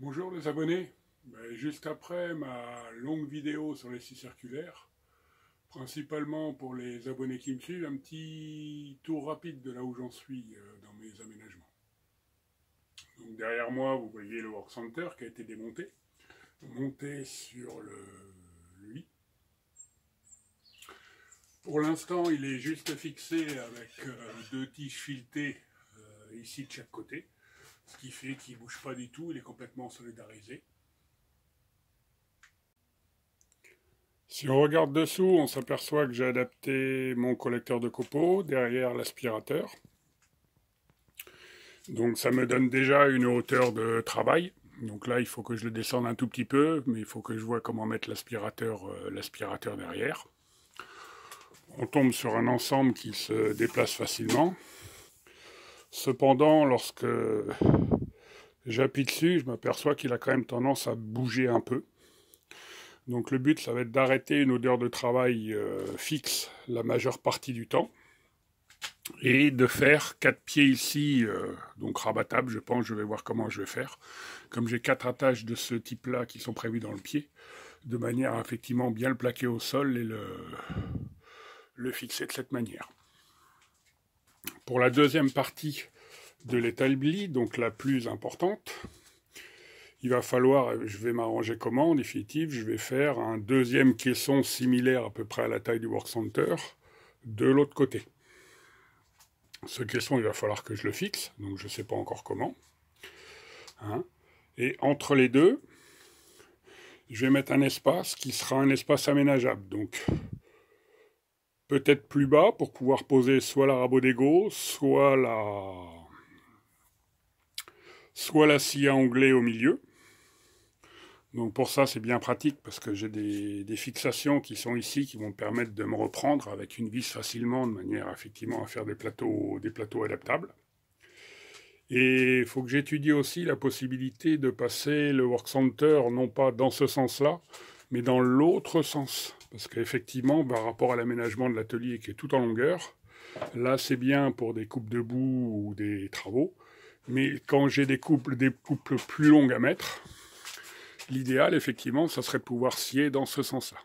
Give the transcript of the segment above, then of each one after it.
Bonjour les abonnés. Juste après ma longue vidéo sur les scies circulaires, principalement pour les abonnés qui me suivent, un petit tour rapide de là où j'en suis dans mes aménagements. Donc derrière moi, vous voyez le work center qui a été démonté, monté sur le lit. Pour l'instant, il est juste fixé avec deux tiges filetées ici de chaque côté, ce qui fait qu'il ne bouge pas du tout, il est complètement solidarisé. Si on regarde dessous, on s'aperçoit que j'ai adapté mon collecteur de copeaux derrière l'aspirateur. Donc ça me donne déjà une hauteur de travail. Donc là, il faut que je le descende un tout petit peu, mais il faut que je vois comment mettre l'aspirateur derrière. On tombe sur un ensemble qui se déplace facilement. Cependant, lorsque j'appuie dessus, je m'aperçois qu'il a quand même tendance à bouger un peu. Donc le but, ça va être d'arrêter une odeur de travail fixe la majeure partie du temps et de faire 4 pieds ici, donc rabattables, je pense, je vais voir comment je vais faire. Comme j'ai 4 attaches de ce type-là qui sont prévues dans le pied, de manière à effectivement bien le plaquer au sol et le fixer de cette manière. Pour la deuxième partie de l'établi, donc la plus importante, il va falloir, je vais m'arranger comment, en définitive, je vais faire un deuxième caisson similaire à peu près à la taille du work center de l'autre côté. Ce caisson, il va falloir que je le fixe, donc je ne sais pas encore comment. Et entre les deux, je vais mettre un espace qui sera un espace aménageable. Donc peut-être plus bas pour pouvoir poser soit la Rabodego, soit la scie à onglet au milieu. Donc pour ça, c'est bien pratique parce que j'ai des fixations qui sont ici qui vont me permettre de me reprendre avec une vis facilement de manière effectivement à faire des plateaux adaptables. Et il faut que j'étudie aussi la possibilité de passer le work center non pas dans ce sens-là, mais dans l'autre sens. Parce qu'effectivement, par rapport à l'aménagement de l'atelier qui est tout en longueur, là c'est bien pour des coupes de boue ou des travaux, mais quand j'ai des couples plus longues à mettre, l'idéal, effectivement, ça serait de pouvoir scier dans ce sens-là.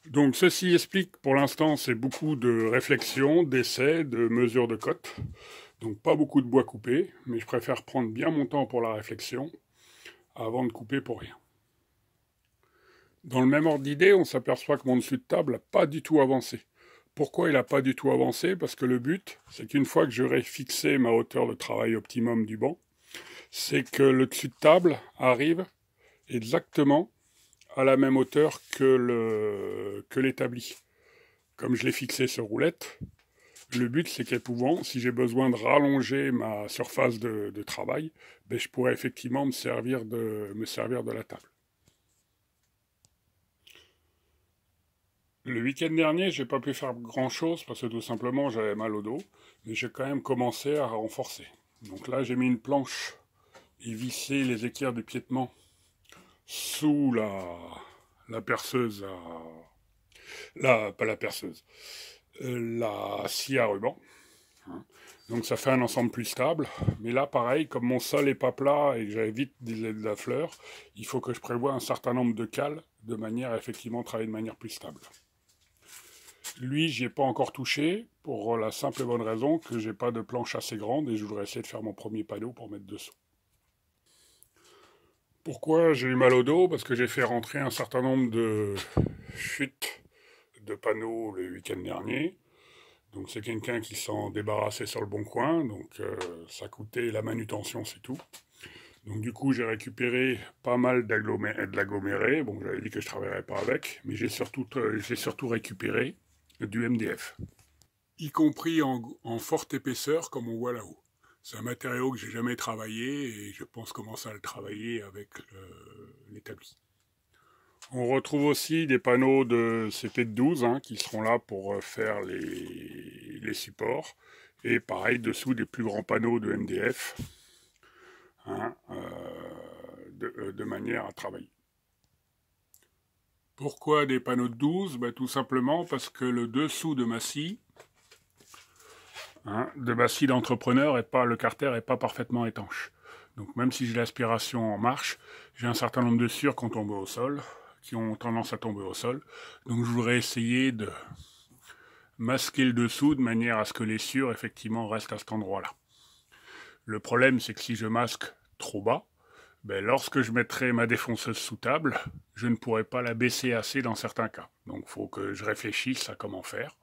Donc, ceci explique, pour l'instant, c'est beaucoup de réflexion, d'essais, de mesures de cote. Donc, pas beaucoup de bois coupé, mais je préfère prendre bien mon temps pour la réflexion avant de couper pour rien. Dans le même ordre d'idée, on s'aperçoit que mon dessus de table n'a pas du tout avancé. Pourquoi il n'a pas du tout avancé? Parce que le but, c'est qu'une fois que j'aurai fixé ma hauteur de travail optimum du banc, c'est que le dessus de table arrive exactement à la même hauteur que l'établi. Comme je l'ai fixé sur roulette, le but c'est qu'épouvant, si j'ai besoin de rallonger ma surface de travail, je pourrais effectivement me servir de la table. Le week-end dernier, j'ai pas pu faire grand chose parce que tout simplement j'avais mal au dos, mais j'ai quand même commencé à renforcer. Donc là j'ai mis une planche et vissé les équerres du piétement sous la perceuse pas la perceuse, la scie à ruban. Donc ça fait un ensemble plus stable. Mais là, pareil, comme mon sol n'est pas plat et que j'avais vite de la fleur, il faut que je prévoie un certain nombre de cales de manière à effectivement travailler de manière plus stable. Lui, j'y ai pas encore touché pour la simple et bonne raison que j'ai pas de planche assez grande et je voudrais essayer de faire mon premier panneau pour mettre dessous. Pourquoi j'ai eu mal au dos? Parce que j'ai fait rentrer un certain nombre de chutes de panneaux le week-end dernier. Donc c'est quelqu'un qui s'en débarrassait sur le bon coin, donc ça coûtait la manutention, c'est tout. Donc du coup j'ai récupéré pas mal d'agglomérés, bon j'avais dit que je ne travaillerais pas avec, mais j'ai surtout récupéré du MDF. Y compris en forte épaisseur comme on voit là-haut. C'est un matériau que j'ai jamais travaillé et je pense commencer à le travailler avec l'établi. On retrouve aussi des panneaux de CP12 qui seront là pour faire les supports. Et pareil, dessous des plus grands panneaux de MDF de manière à travailler. Pourquoi des panneaux de 12? Tout simplement parce que le dessous de ma scie, d'entrepreneur, le carter n'est pas parfaitement étanche. Donc même si j'ai l'aspiration en marche, j'ai un certain nombre de sciures qui ont tombé au sol, qui ont tendance à tomber au sol. Donc je voudrais essayer de masquer le dessous de manière à ce que les sciures effectivement restent à cet endroit-là. Le problème, c'est que si je masque trop bas, ben, lorsque je mettrai ma défonceuse sous table, je ne pourrai pas la baisser assez dans certains cas. Donc il faut que je réfléchisse à comment faire.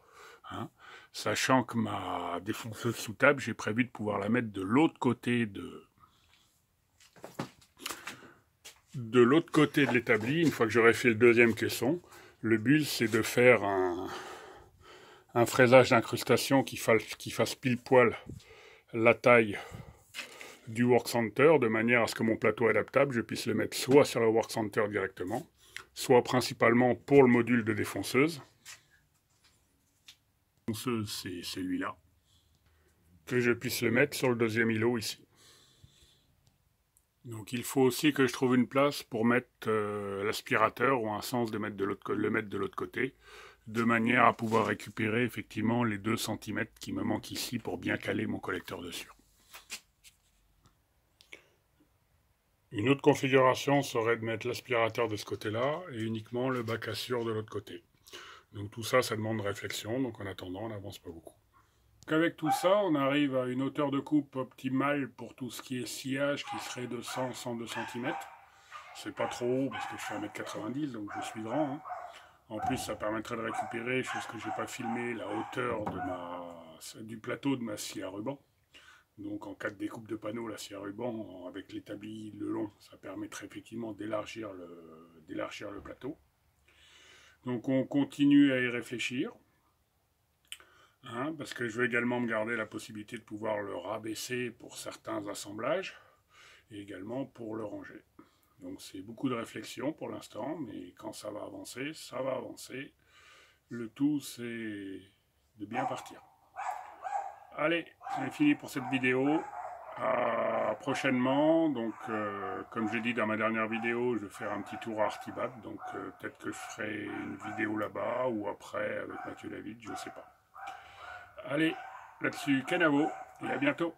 Hein. Sachant que ma défonceuse sous table, j'ai prévu de pouvoir la mettre de l'autre côté de l'établi, une fois que j'aurai fait le deuxième caisson. Le but, c'est de faire un fraisage d'incrustation qui fasse pile poil la taille du Work Center, de manière à ce que mon plateau adaptable, je puisse le mettre soit sur le Work Center directement, soit principalement pour le module de défonceuse. La défonceuse, c'est celui-là. Que je puisse le mettre sur le deuxième îlot ici. Donc il faut aussi que je trouve une place pour mettre l'aspirateur, ou un sens de le mettre de l'autre côté, de manière à pouvoir récupérer effectivement les 2 cm qui me manquent ici pour bien caler mon collecteur de sciure. Une autre configuration serait de mettre l'aspirateur de ce côté-là et uniquement le bac à sciure de l'autre côté. Donc tout ça, ça demande réflexion, donc en attendant, on n'avance pas beaucoup. Avec tout ça, on arrive à une hauteur de coupe optimale pour tout ce qui est sciage qui serait de 100-102 cm. C'est pas trop haut parce que je fais 1m90, donc je suis grand. Hein. En plus, ça permettrait de récupérer, chose que je n'ai pas filmé, la hauteur du plateau de ma scie à ruban. Donc en cas de découpe de panneau, la scie à ruban, avec l'établi le long, ça permettrait effectivement d'élargir le plateau. Donc on continue à y réfléchir. Hein, parce que je veux également me garder la possibilité de pouvoir le rabaisser pour certains assemblages, et également pour le ranger. Donc c'est beaucoup de réflexion pour l'instant, mais quand ça va avancer, ça va avancer. Le tout, c'est de bien partir. Allez, c'est fini pour cette vidéo. À prochainement. Donc, comme j'ai dit dans ma dernière vidéo, je vais faire un petit tour à Artibat. Donc, peut-être que je ferai une vidéo là-bas ou après avec Mathieu David, je ne sais pas. Allez, là-dessus, Kenavo, et à bientôt.